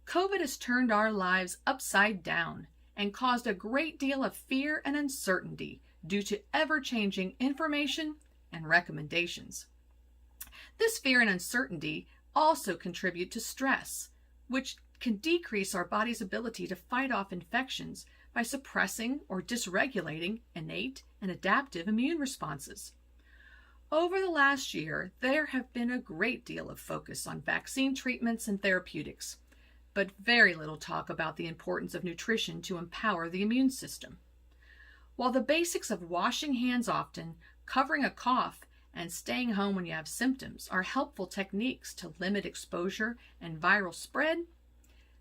COVID has turned our lives upside down and caused a great deal of fear and uncertainty due to ever-changing information and recommendations. This fear and uncertainty also contribute to stress, which can decrease our body's ability to fight off infections by suppressing or dysregulating innate and adaptive immune responses. Over the last year, there have been a great deal of focus on vaccine treatments and therapeutics, but very little talk about the importance of nutrition to empower the immune system. While the basics of washing hands often, covering a cough, and staying home when you have symptoms are helpful techniques to limit exposure and viral spread,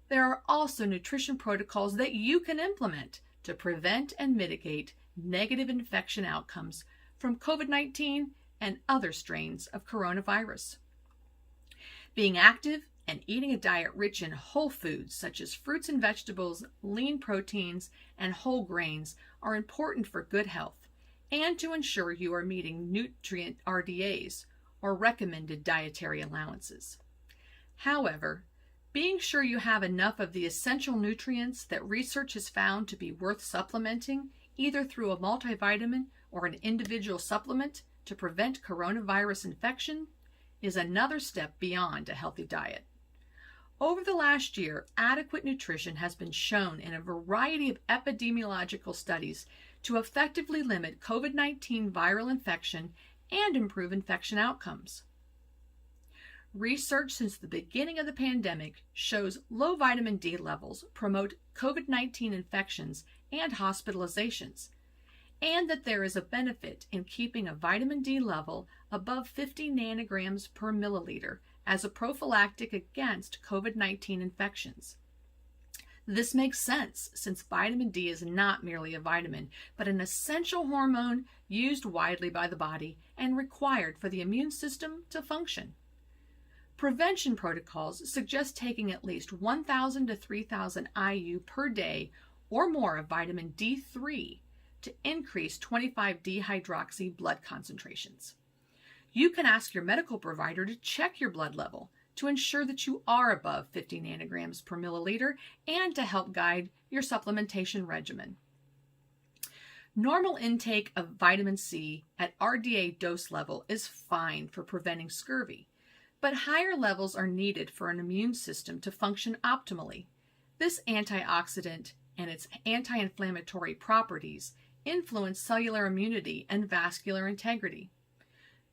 there are also nutrition protocols that you can implement to prevent and mitigate negative infection outcomes from COVID-19 and other strains of coronavirus. Being active and eating a diet rich in whole foods such as fruits and vegetables, lean proteins, and whole grains are important for good health and to ensure you are meeting nutrient RDAs, or recommended dietary allowances. However, being sure you have enough of the essential nutrients that research has found to be worth supplementing, either through a multivitamin or an individual supplement to prevent coronavirus infection, is another step beyond a healthy diet. Over the last year, adequate nutrition has been shown in a variety of epidemiological studies to effectively limit COVID-19 viral infection and improve infection outcomes. Research since the beginning of the pandemic shows low vitamin D levels promote COVID-19 infections and hospitalizations, and that there is a benefit in keeping a vitamin D level above 50 nanograms per milliliter as a prophylactic against COVID-19 infections. This makes sense since vitamin D is not merely a vitamin, but an essential hormone used widely by the body and required for the immune system to function. Prevention protocols suggest taking at least 1,000 to 3,000 IU per day or more of vitamin D3 to increase 25-dehydroxy blood concentrations. You can ask your medical provider to check your blood level to ensure that you are above 50 nanograms per milliliter and to help guide your supplementation regimen. Normal intake of vitamin C at RDA dose level is fine for preventing scurvy, but higher levels are needed for an immune system to function optimally. This antioxidant and its anti-inflammatory properties influence cellular immunity and vascular integrity.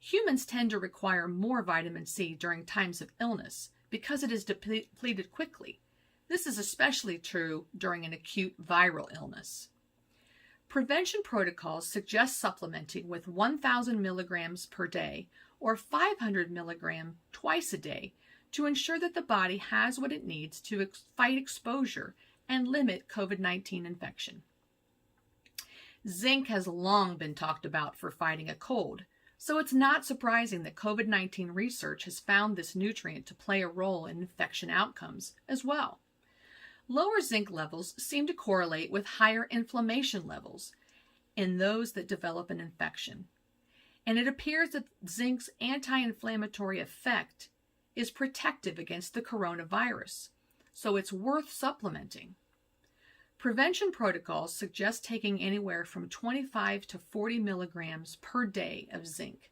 Humans tend to require more vitamin C during times of illness because it is depleted quickly. This is especially true during an acute viral illness. Prevention protocols suggest supplementing with 1,000 milligrams per day or 500 milligrams twice a day to ensure that the body has what it needs to fight exposure and limit COVID-19 infection. Zinc has long been talked about for fighting a cold, so it's not surprising that COVID-19 research has found this nutrient to play a role in infection outcomes as well. Lower zinc levels seem to correlate with higher inflammation levels in those that develop an infection. And it appears that zinc's anti-inflammatory effect is protective against the coronavirus, so it's worth supplementing. Prevention protocols suggest taking anywhere from 25 to 40 milligrams per day of zinc.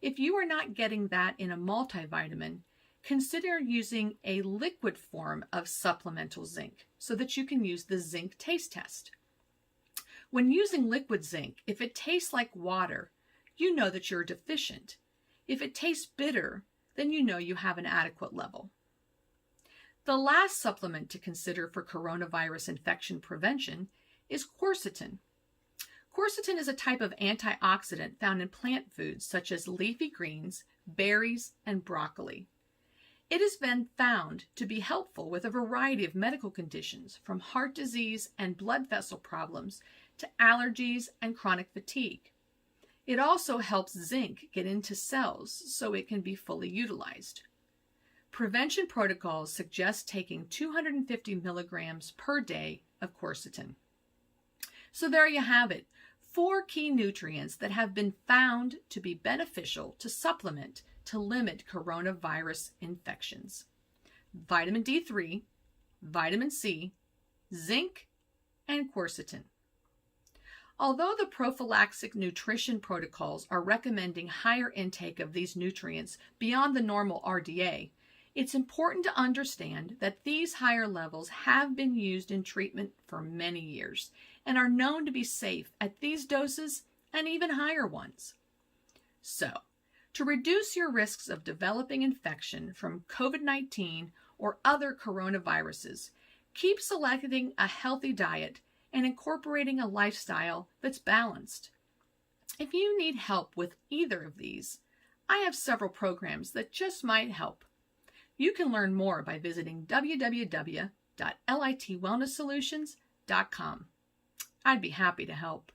If you are not getting that in a multivitamin, consider using a liquid form of supplemental zinc so that you can use the zinc taste test. When using liquid zinc, if it tastes like water, you know that you're deficient. If it tastes bitter, then you know you have an adequate level. The last supplement to consider for coronavirus infection prevention is quercetin. Quercetin is a type of antioxidant found in plant foods such as leafy greens, berries, and broccoli. It has been found to be helpful with a variety of medical conditions, from heart disease and blood vessel problems to allergies and chronic fatigue. It also helps zinc get into cells so it can be fully utilized. Prevention protocols suggest taking 250 milligrams per day of quercetin. So there you have it, 4 key nutrients that have been found to be beneficial to supplement to limit coronavirus infections. Vitamin D3, vitamin C, zinc, and quercetin. Although the prophylactic nutrition protocols are recommending higher intake of these nutrients beyond the normal RDA, it's important to understand that these higher levels have been used in treatment for many years and are known to be safe at these doses and even higher ones. So, to reduce your risks of developing infection from COVID-19 or other coronaviruses, keep selecting a healthy diet and incorporating a lifestyle that's balanced. If you need help with either of these, I have several programs that just might help. You can learn more by visiting www.litwellnesssolutions.com. I'd be happy to help.